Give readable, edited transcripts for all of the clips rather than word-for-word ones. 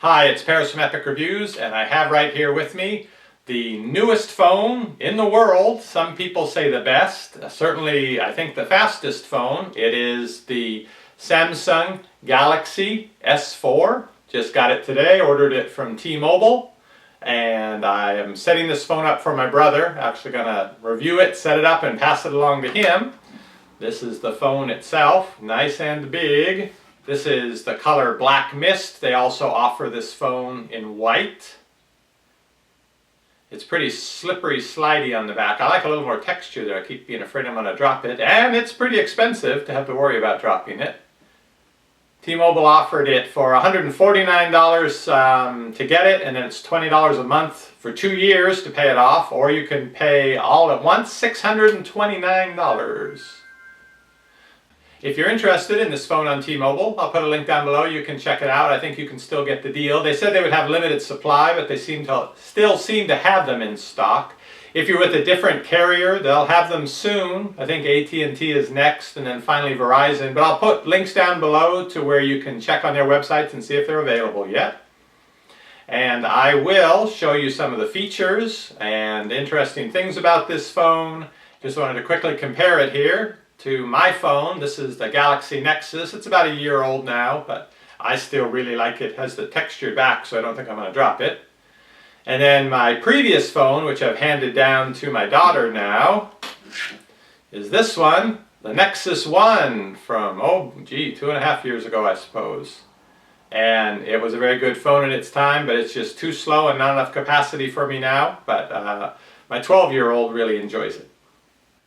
Hi, it's Paris from Epic Reviews, and I have right here with me the newest phone in the world. Some people say the best. Certainly, I think the fastest phone. It is the Samsung Galaxy S4. Just got it today, ordered it from T-Mobile, and I am setting this phone up for my brother. Actually going to review it, set it up, and pass it along to him. This is the phone itself, nice and big. This is the color Black Mist. They also offer this phone in white. It's pretty slippery, slidey on the back. I like a little more texture there. I keep being afraid I'm going to drop it. And it's pretty expensive to have to worry about dropping it. T-Mobile offered it for $149 to get it, and then it's $20 a month for 2 years to pay it off, or you can pay all at once, $629. If you're interested in this phone on T-Mobile, I'll put a link down below. You can check it out. I think you can still get the deal. They said they would have limited supply, but they still seem to have them in stock. If you're with a different carrier, they'll have them soon. I think AT&T is next, and then finally Verizon. But I'll put links down below to where you can check on their websites and see if they're available yet. And I will show you some of the features and interesting things about this phone. Just wanted to quickly compare it here to my phone. This is the Galaxy Nexus. It's about a year old now, but I still really like it. It has the textured back, so I don't think I'm going to drop it. And then my previous phone, which I've handed down to my daughter now, is this one, the Nexus 1 from, 2.5 years ago, I suppose. And it was a very good phone in its time, but it's just too slow and not enough capacity for me now. But my 12-year-old really enjoys it.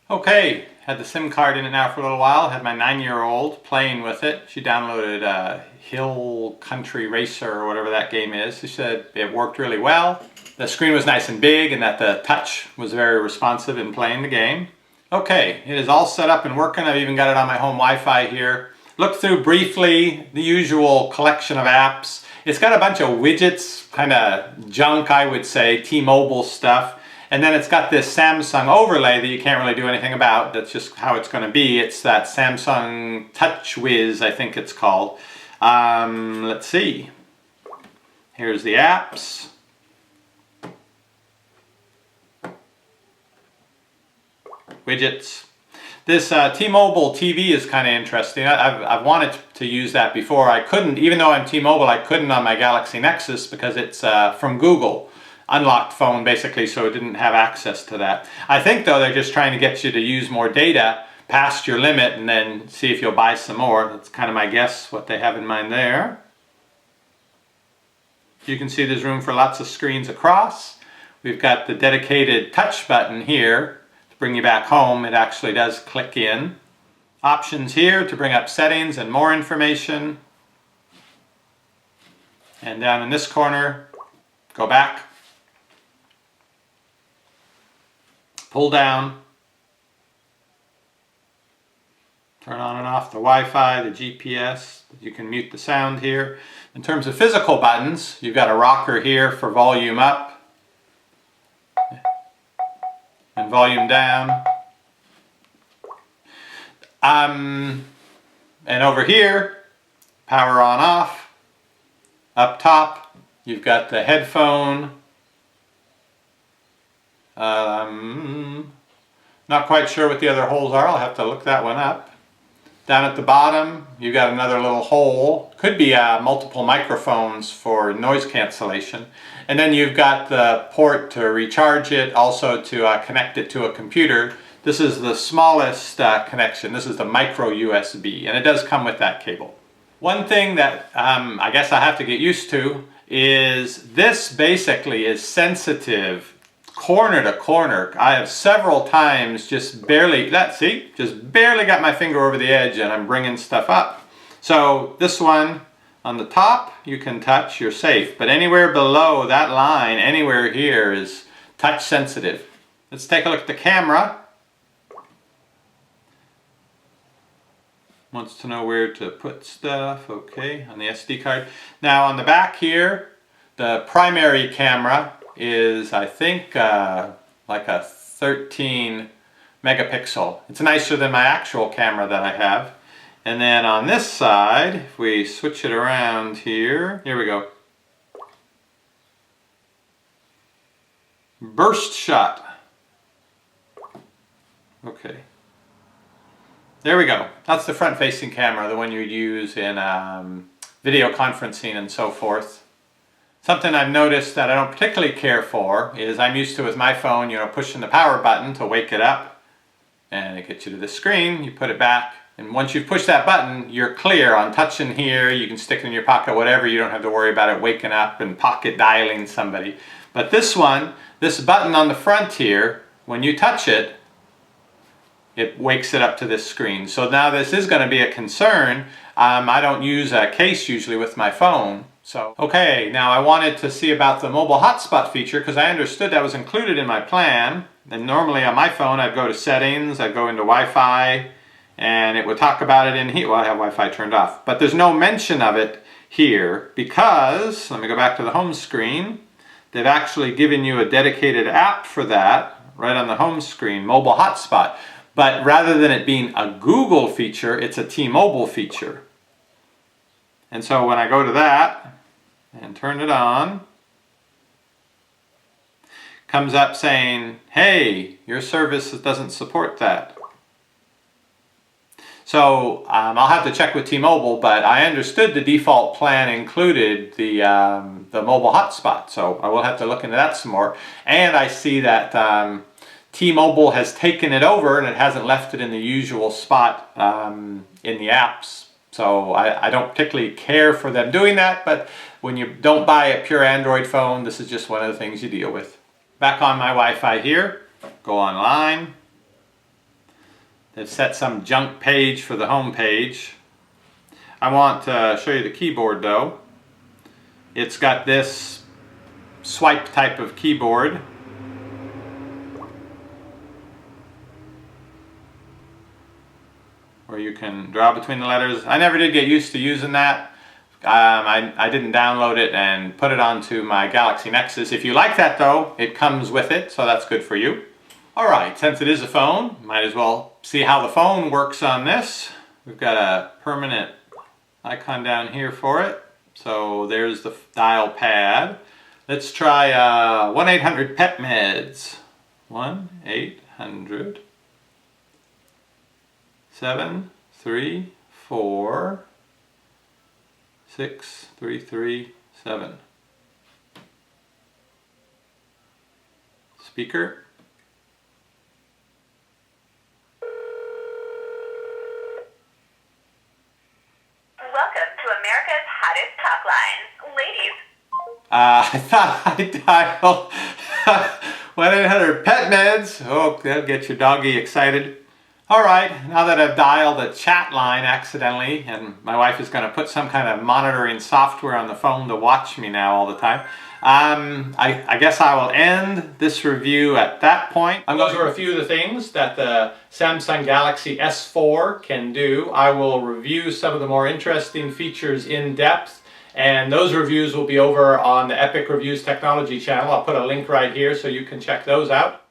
Okay, had the SIM card in it now for a little while. Had my 9-year-old playing with it. She downloaded Hill Country Racer or whatever that game is. She said it worked really well. The screen was nice and big and that the touch was very responsive in playing the game. Okay, it is all set up and working. I've even got it on my home Wi-Fi here. Looked through briefly the usual collection of apps. It's got a bunch of widgets, kind of junk I would say, T-Mobile stuff. And then it's got this Samsung overlay that you can't really do anything about. That's just how it's going to be. It's that Samsung TouchWiz, I think it's called. Let's see. Here's the apps. Widgets. This T-Mobile TV is kind of interesting. I've wanted to use that before. I couldn't, even though I'm T-Mobile, I couldn't on my Galaxy Nexus because it's from Google. Unlocked phone basically, so it didn't have access to that. I think though they're just trying to get you to use more data past your limit and then see if you'll buy some more. That's kind of my guess what they have in mind there. You can see there's room for lots of screens across. We've got the dedicated touch button here to bring you back home. It actually does click in. Options here to bring up settings and more information. And down in this corner, go back. Pull down, turn on and off the Wi-Fi, the GPS. You can mute the sound here. In terms of physical buttons, you've got a rocker here for volume up and volume down. And over here, power on off. Up top, you've got the headphone. Not quite sure what the other holes are. I'll have to look that one up. Down at the bottom, you've got another little hole. Could be multiple microphones for noise cancellation. And then you've got the port to recharge it, also to connect it to a computer. This is the smallest connection. This is the micro USB, and it does come with that cable. One thing that I guess I have to get used to is this basically is sensitive corner to corner. I have several times just barely got my finger over the edge and I'm bringing stuff up. So this one on the top you can touch, you're safe, but anywhere below that line, anywhere here is touch sensitive. Let's take a look at the camera. Wants to know where to put stuff. Okay, on the SD card. Now on the back here, the primary camera is, I think, like a 13 megapixel. It's nicer than my actual camera that I have. And then on this side, if we switch it around here, here we go. Burst shot. Okay. There we go. That's the front-facing camera, the one you'd use in video conferencing and so forth. Something I've noticed that I don't particularly care for is I'm used to with my phone, pushing the power button to wake it up, and it gets you to the screen, you put it back, and once you've pushed that button, you're clear on touching here, you can stick it in your pocket, whatever, you don't have to worry about it waking up and pocket dialing somebody. But this one, this button on the front here, when you touch it, it wakes it up to this screen. So now this is going to be a concern. I don't use a case usually with my phone. So, okay, now I wanted to see about the mobile hotspot feature because I understood that was included in my plan. And normally on my phone I'd go to settings, I'd go into Wi-Fi, and it would talk about it in here. Well, I have Wi-Fi turned off. But there's no mention of it here because, let me go back to the home screen, they've actually given you a dedicated app for that right on the home screen, mobile hotspot. But rather than it being a Google feature, it's a T-Mobile feature. And so when I go to that and turn it on, comes up saying, hey, your service doesn't support that. So I'll have to check with T-Mobile, but I understood the default plan included the mobile hotspot. So I will have to look into that some more. And I see that T-Mobile has taken it over and it hasn't left it in the usual spot in the apps. So I don't particularly care for them doing that, but when you don't buy a pure Android phone, this is just one of the things you deal with. Back on my Wi-Fi here, go online. They've set some junk page for the home page. I want to show you the keyboard though. It's got this swipe type of keyboard. Where you can draw between the letters. I never did get used to using that. I didn't download it and put it onto my Galaxy Nexus. If you like that though, it comes with it, so that's good for you. Alright, since it is a phone, might as well see how the phone works on this. We've got a permanent icon down here for it. So there's the dial pad. Let's try 1-800-PET-MEDS. 1-800 734 6337. Speaker. Welcome to America's hottest talk line. Ladies. I thought I dialed 1-800-PET-MEDS. Oh, that'll get your doggy excited. Alright, now that I've dialed a chat line accidentally, and my wife is going to put some kind of monitoring software on the phone to watch me now all the time, I guess I will end this review at that point. Those are a few of the things that the Samsung Galaxy S4 can do. I will review some of the more interesting features in depth, and those reviews will be over on the Epic Reviews Technology channel. I'll put a link right here so you can check those out.